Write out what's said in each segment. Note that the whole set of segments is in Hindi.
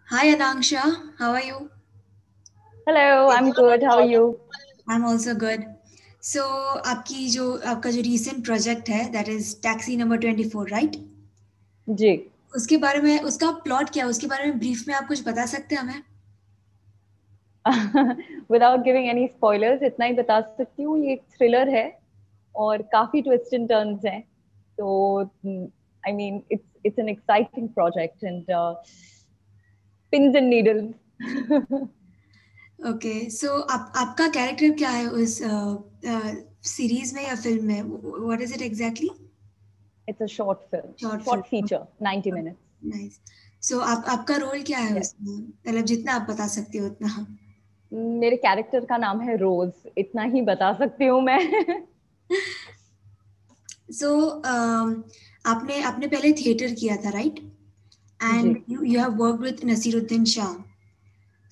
Hi Anangsha, how are you? Hello, I'm good. How are you? I'm also good. So आपका जो recent project है that is taxi number 24, right? जी. उसके बारे में उसका प्लॉट क्या है उसके बारे में ब्रीफ में आप कुछ बता सकते हैं हमें? Without giving any spoilers, इतना ही बता सकती हूँ ये एक थ्रिलर है और काफी ट्विस्ट एंड टर्न्स हैं. तो I mean it's an exciting project and pins and needles. Okay so आपका कैरेक्टर क्या है उस सीरीज में या फिल्म में? What is it exactly? It's a short film, short short film. feature, 90 minutes. Nice. So आपका रोल क्या है Yes. उसमें? मतलब जितना आप बता सकते हो उतना। मेरे कैरेक्टर का नाम है रोज. इतना ही बता सकती हूँ मैं. सो आपने आपने पहले थिएटर किया था, राइट? जी. And you have work with Naseeruddin Shah.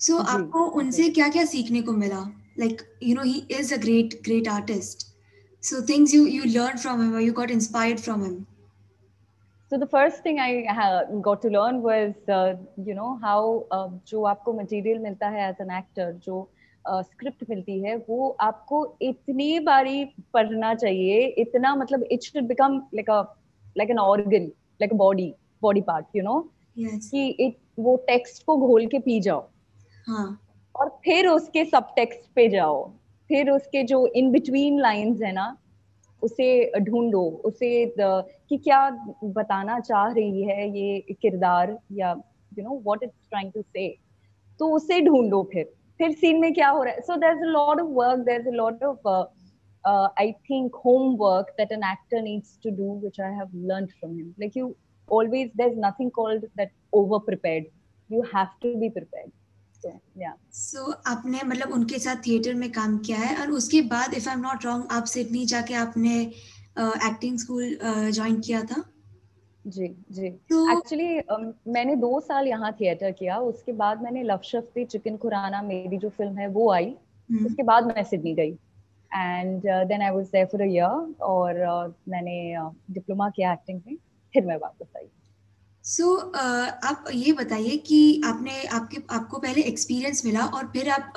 So जी. आपको जी. उनसे क्या क्या सीखने को मिला? Like you know he is a great great artist, so things you learn from him और you got inspired from him. So the first thing I got to learn was, how जो आपको material मिलता है as an actor, जो script मिलती है, वो आपको इतनी बारी पढ़ना चाहिए, इतना मतलब it should become like an organ, like a body part, yes. कि वो text को घोल के पी जाओ हाँ। और फिर उसके सब टेक्स्ट पे जाओ, फिर उसके जो इन बिटवीन लाइंस है ना, उसे ढूंढो, कि क्या बताना चाह रही है ये किरदार, या व्हाट इट्स ट्राइंग टू से. तो उसे ढूंढो, फिर सीन में क्या हो रहा है. So there is a lot of work, there is a lot of I think homework that an actor needs to do, which I have learned from him. Like, you always, there's nothing called that over prepared. You have to be prepared. So yeah. सो आपने मतलब उनके साथ थिएटर में काम किया है और उसके बाद if I am not wrong आप सिडनी जाके आपने एक्टिंग स्कूल ज्वाइन किया था। जी. जी. तो एक्चुअली मैंने 2 साल यहाँ थिएटर किया. उसके बाद मैंने लव शफ्ती चिकन खुराना, मेरी जो फिल्म है वो आई. हम्म। उसके बाद मैं सिडनी गई and then I was there for a year. और मैंने डिप्लोमा किया एक्टिंग में. फिर मैं वापस आई. सो आप ये बताइए कि आपने आपके आपको पहले एक्सपीरियंस मिला और फिर आप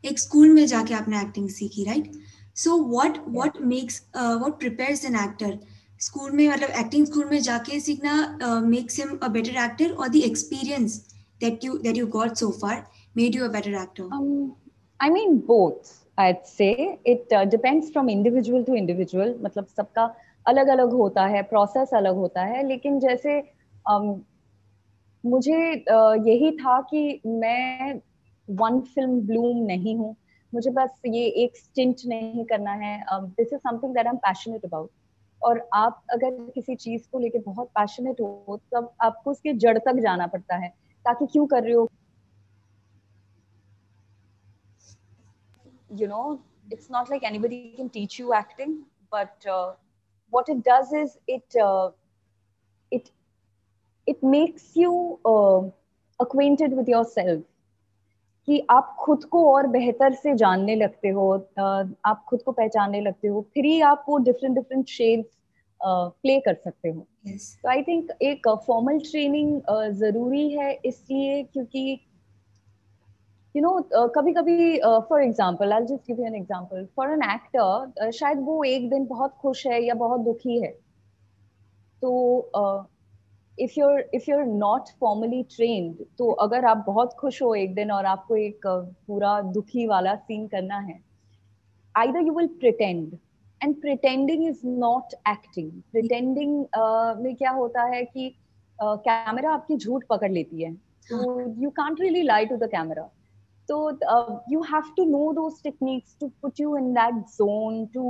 एक स्कूल में जाके आपने एक्टिंग सीखी, right? So what yes. What makes what prepares an actor? School में मतलब एक्टिंग स्कूल में जाके सीखना makes him a better actor और the experience that you got so far made you a better actor? I mean both. I'd say it depends from individual to individual. मतलब सबका अलग अलग होता है, प्रोसेस अलग होता है. लेकिन जैसे um, मुझे यही था कि मैं वन फिल्म ब्लूम नहीं हूँ. मुझे बस ये एक स्टिंट नहीं करना है. This is something that I am passionate about. और आप अगर किसी चीज को लेके बहुत पैशनेट हो, तब आपको उसके जड़ तक जाना पड़ता है, ताकि क्यों कर रहे हो. It's not like anybody can teach you acting, but what it does is it it makes you acquainted with yourself. कि आप खुद को और बेहतर से जानने लगते हो, आप खुद को पहचानने लगते हो, फिर ही आप वो डिफरेंट डिफरेंट शेड्स प्ले कर सकते हो. Yes. तो आई थिंक एक फॉर्मल ट्रेनिंग जरूरी है, इसलिए क्योंकि कभी कभी, for example, I just give you an example. For an actor, शायद वो एक दिन बहुत खुश है या बहुत दुखी है. तो if you're not formally trained, तो अगर आप बहुत खुश हो एक दिन और आपको एक पूरा दुखी वाला सीन करना है, either you will pretend, and pretending is not acting. Pretending में क्या होता है कि कैमरा आपकी झूठ पकड़ लेती है. हाँ। तो you can't really lie to the camera. So you have to know those techniques to put you in that zone to,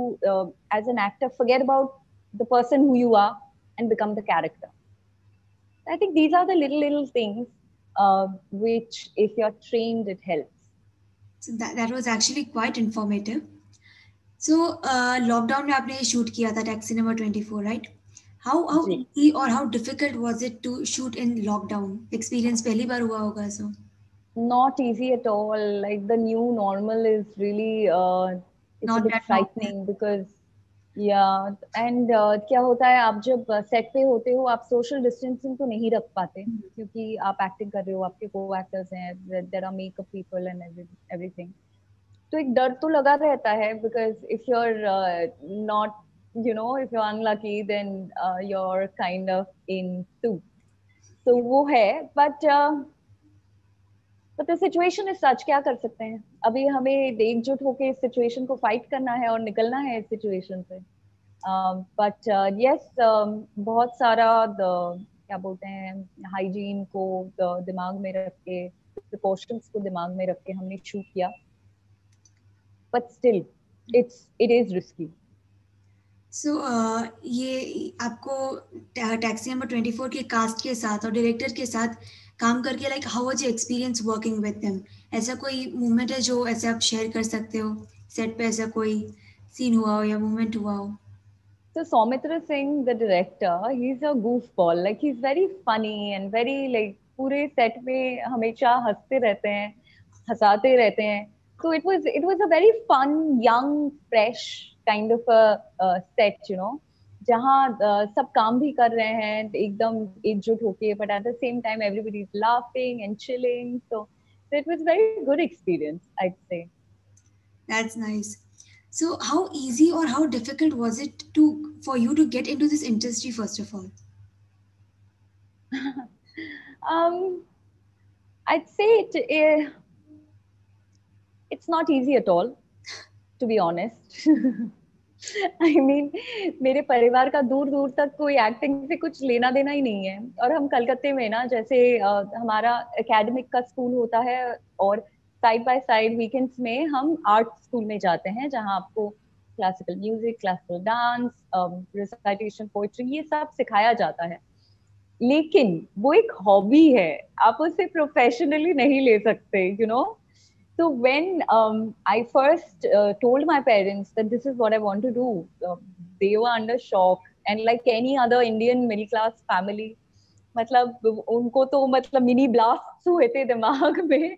as an actor, forget about the person who you are and become the character. I think these are the little things, which, if you're trained, it helps. So that was actually quite informative. So lockdown में आपने शूट किया था टैक्सी नंबर 24, राइट? हाउ जी. इजी और how difficult was it to shoot in lockdown? Experience पहली बार हुआ होगा so. Not easy at all. Like, the new normal is really, it's a not bit that normal. frightening because, या एंड क्या होता है, आप जब सेट पे होते हो आप सोशल डिस्टेंसिंग तो नहीं रख पाते, क्योंकि आप एक्टिंग कर रहे हो, आपके को एक्टर्स हैं, there are makeup people and everything. तो एक डर तो लगा रहता है, because if you are not, you know, if you are unlucky then you are kind of in too. तो वो है, but the situation is such, क्या कर सकते हैं, अभी हमें एकजुट होकर इस सिचुएशन को फाइट करना है और निकलना है इस सिचुएशन से। बट यस, बहुत सारा क्या बोलते हैं, हाइजीन को दिमाग में रख के, प्रिकॉशंस को दिमाग में रख के हमने शूट किया, but still it is risky. So ये आपको टैक्सी नंबर 24 के कास्ट के साथ और डायरेक्टर के साथ काम करके like how was your experience working with them? ऐसा कोई मूवमेंट है जो ऐसे आप शेयर कर सकते हो, सेट पे ऐसा कोई सीन हुआ हो या मूवमेंट हुआ हो? So Soumitra Singh, the director, he's a goofball. Like he's very funny and very like पूरे सेट में हमेशा हंसते रहते हैं, हंसाते रहते हैं. So it was a very fun, young, fresh kind of a set, you know, जहाँ सब काम भी कर रहे हैं एकदम एकजुट होके, but at the same time everybody is laughing and chilling. So it was very good experience, I'd say. That's nice. So how easy or how difficult was it for you to get into this industry first of all? I'd say it's not easy at all, to be honest. I mean, मेरे परिवार का दूर दूर तक कोई एक्टिंग से कुछ लेना देना ही नहीं है, और हम कलकत्ते में ना, जैसे हमारा एकेडमिक का स्कूल होता है और साइड बाय साइड वीकेंड्स में हम आर्ट स्कूल में जाते हैं, जहाँ आपको classical music, classical dance, recitation, poetry, ये सब सिखाया जाता है। लेकिन वो एक हॉबी है, आप उसे प्रोफेशनली नहीं ले सकते, you know. So when I first told my parents that this is what I want to do, they were under shock, and like any other Indian middle class family, मतलब उनको तो मतलब मिनी ब्लास्ट हुए थे दिमाग में।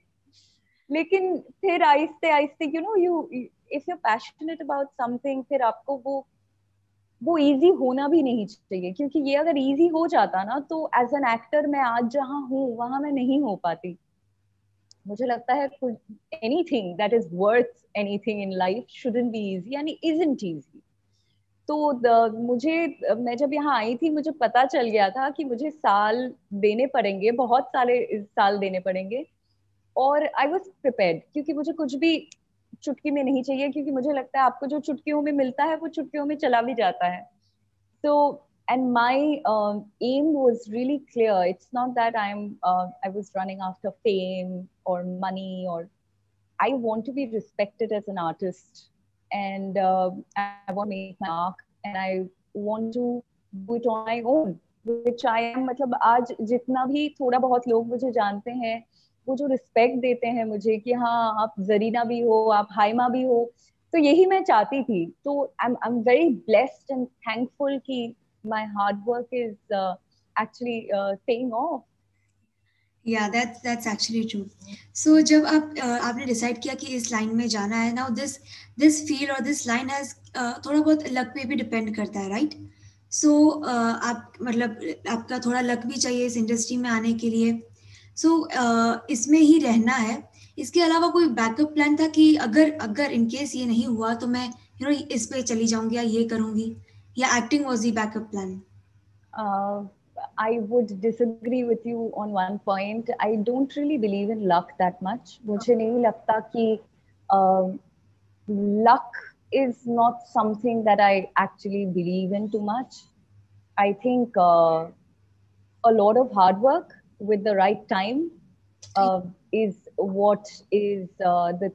लेकिन फिर आहिस्ते आहिस्ते, you know, if you're passionate about something, फिर आपको वो इजी होना भी नहीं चाहिए, क्योंकि ये अगर इजी हो जाता ना, तो एज एन एक्टर मैं आज जहाँ हूँ वहां मैं नहीं हो पाती। मुझे लगता है anything that is worth anything in life shouldn't be easy and isn't easy. तो मुझे, मैं जब यहाँ आई थी मुझे पता चल गया था कि मुझे साल देने पड़ेंगे, बहुत सारे साल देने पड़ेंगे, और आई वॉज प्रिपेयर्ड, क्योंकि मुझे कुछ भी चुटकी में नहीं चाहिए, क्योंकि मुझे लगता है आपको जो चुटकियों में मिलता है वो चुटकियों में चला भी जाता है। So, and my aim was really clear. It's not that I was running after fame or money, or I want to be respected as an artist, and I want to make my mark, and I want to do it on my own, which I am. मतलब आज जितना भी थोड़ा बहुत लोग मुझे जानते हैं, वो जो रिस्पेक्ट देते हैं मुझे कि हाँ आप जरीना भी हो, आप हाइमा भी हो, तो यही मैं चाहती थी। तो I'm very blessed and thankful कि my hard work is actually paying off. Yeah, that's actually true. So जब आपने डिसाइड किया कि इस लाइन में जाना है, now this field और this line has थोड़ा बहुत लक पे भी डिपेंड करता है, राइट? सो आप मतलब आपका थोड़ा लक भी चाहिए इस इंडस्ट्री में आने के लिए। सो इसमें ही रहना है, इसके अलावा कोई बैकअप प्लान था कि अगर इन केस ये नहीं हुआ तो मैं इस पे चली जाऊंगी या ये करूंगी, या acting was the backup plan? I would disagree with you on one point. I don't really believe in luck that much. मुझे नहीं लगता कि luck is not something that I actually believe in too much. I think a lot of hard work with the right time is what is the,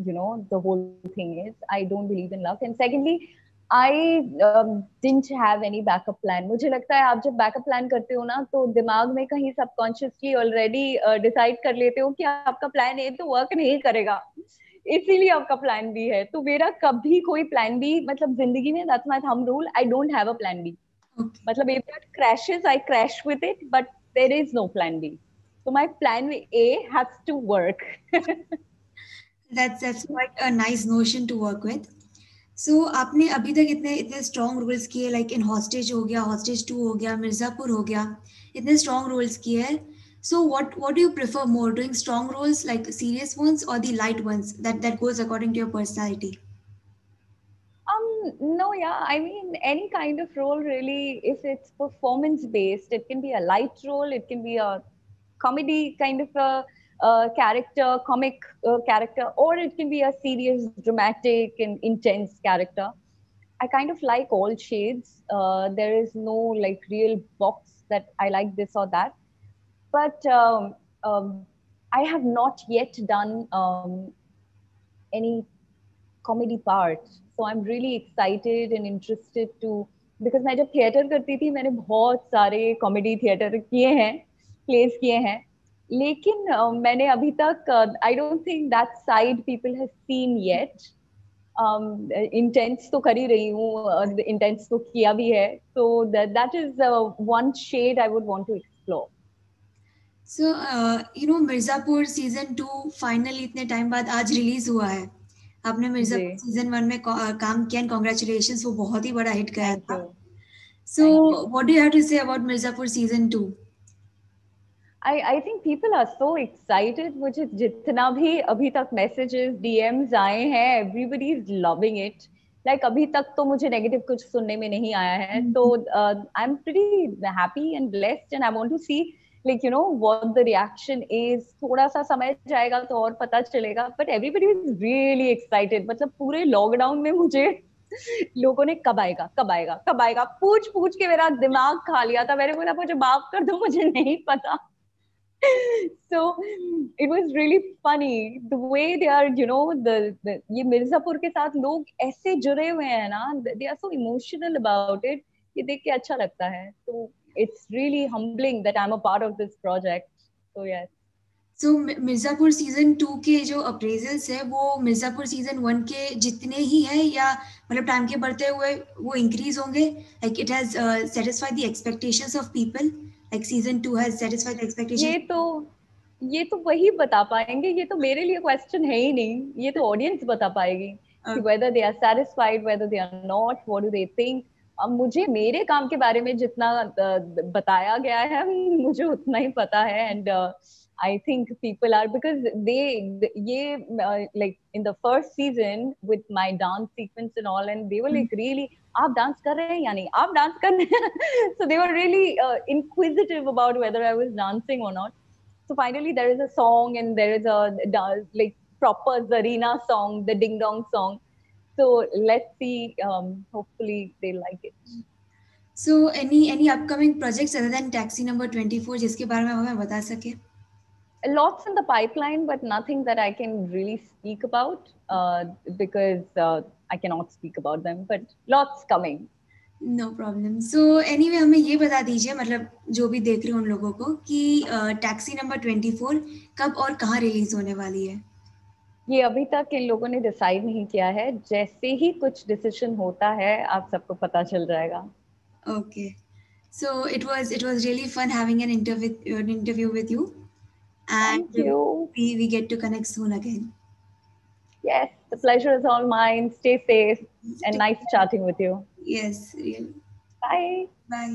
you know, the whole thing is. I don't believe in luck. And secondly, I didn't have any backup plan. मुझे लगता है आप जब बैकअप प्लान करते हो ना, तो दिमाग में कहीं सबकॉन्शियसली ऑलरेडी डिसाइड कर लेते हो कि आपका प्लान ए तो वर्क नहीं करेगा, इसीलिए आपका प्लान बी है। तो मेरा कभी कोई प्लान बी, मतलब जिंदगी में, that's my thumb rule, I don't have a plan B. मतलब if that crashes, I crash with it, but there is no plan B. So my plan A has to work. That's quite a nice notion to work with. सो आपने अभी तक इतने इतने स्ट्रॉन्ग रोल्स किए, लाइक इन हॉस्टेज हो गया, हॉस्टेज 2 हो गया, मिर्जापुर हो गया, इतने स्ट्रॉन्ग रोल्स किए हैं. So what do you prefer more, doing strong roles like serious ones or the light ones that goes according to your personality? No, yeah, I mean, any kind of role really, if it's performance based, it can be a light role, it can be a comedy kind of a character, comic character, or it can be a serious, dramatic, and intense character. I kind of like all shades. There is no like real box that I like this or that. But I have not yet done any comedy part. So I'm really excited and interested to, because मैं जब थिएटर करती थी मैंने बहुत सारे कॉमेडी थिएटर किए हैं, प्लेस किए हैं, लेकिन मैंने अभी तक I don't think that side people have seen yet. Intense तो कर ही रही हूँ, इंटेंस तो किया भी है, तो that is one shade I would want to explore. So Mirzapur season 2 finally इतने टाइम बाद आज रिलीज हुआ है. आपने जी, मिर्जापुर सीजन 1 में काम किया, कॉन्ग्रेचुलेशंस, वो बहुत ही बड़ा हिट गया थैंक था. You, so thank you. What do you have to say about Mirzapur season 2? I think people are so excited. मुझे जितना भी अभी तक messages, DMs आए हैं, everybody is loving it. Like अभी तक तो मुझे negative कुछ सुनने में नहीं आया है. तो I'm pretty happy and blessed, and I want to see like you know what the reaction is. थोड़ा सा समय जाएगा तो और पता चलेगा. But everybody is really excited. मतलब पूरे लॉकडाउन में मुझे लोगों ने कब आएगा कब आएगा कब आएगा पूछ पूछ के मेरा दिमाग खा लिया था. मैंने बोला मुझे माफ कर दो, मुझे नहीं पता. So it was really funny the way they are, you know, the ये मिर्जापुर के साथ लोग ऐसे जुड़े हुए हैं ना, they are so emotional about it, ये देख के अच्छा लगता है. So it's really humbling that I'm a part of this project. So yes. So Mirzapur season 2 के जो अप्रेजल्स है वो मिर्जापुर सीजन 1 के जितने ही है, या मतलब टाइम के बढ़ते हुए वो इंक्रीज होंगे, like it has satisfied the expectations of people, like season 2 has satisfied the expectations? ये तो ये तो वही बता पाएंगे, ये तो मेरे लिए क्वेश्चन है ही नहीं, ये तो ऑडियंस बता पाएगी कि whether they are satisfied, whether they are not, what do they think. अब मुझे मेरे काम के बारे में जितना बताया गया है मुझे उतना ही पता है. And I think people are, because ये like in the first season with my dance sequence and all, and they were like really, आप डांस कर रहे हैं या नहीं, आप डांस कर रहे हैं. So they were really inquisitive about whether I was dancing or not. So finally there is a song, and there is a like proper Zarina song, the Ding Dong song. So let's see, hopefully they like it. So any upcoming projects other than taxi number 24 जिसके बारे में हमें बता सके? Lots in the pipeline, but nothing that I can really speak about because I cannot speak about them, but lots coming. No problem. So anyway हमें ये बता दीजिए, मतलब जो भी देख रहे हो उन लोगों को, कि टैक्सी नंबर 24 कब और कहाँ रिलीज होने वाली है? ये अभी तक इन लोगों ने डिसाइड नहीं किया है. जैसे ही कुछ डिसीजन होता है आप सबको पता चल जाएगा. Okay. So it was really fun having an interview with you, Thank and you. we get to connect soon again. Yes, the pleasure is all mine. Stay safe and Take nice care. chatting with you. Yes, really. Bye. Bye.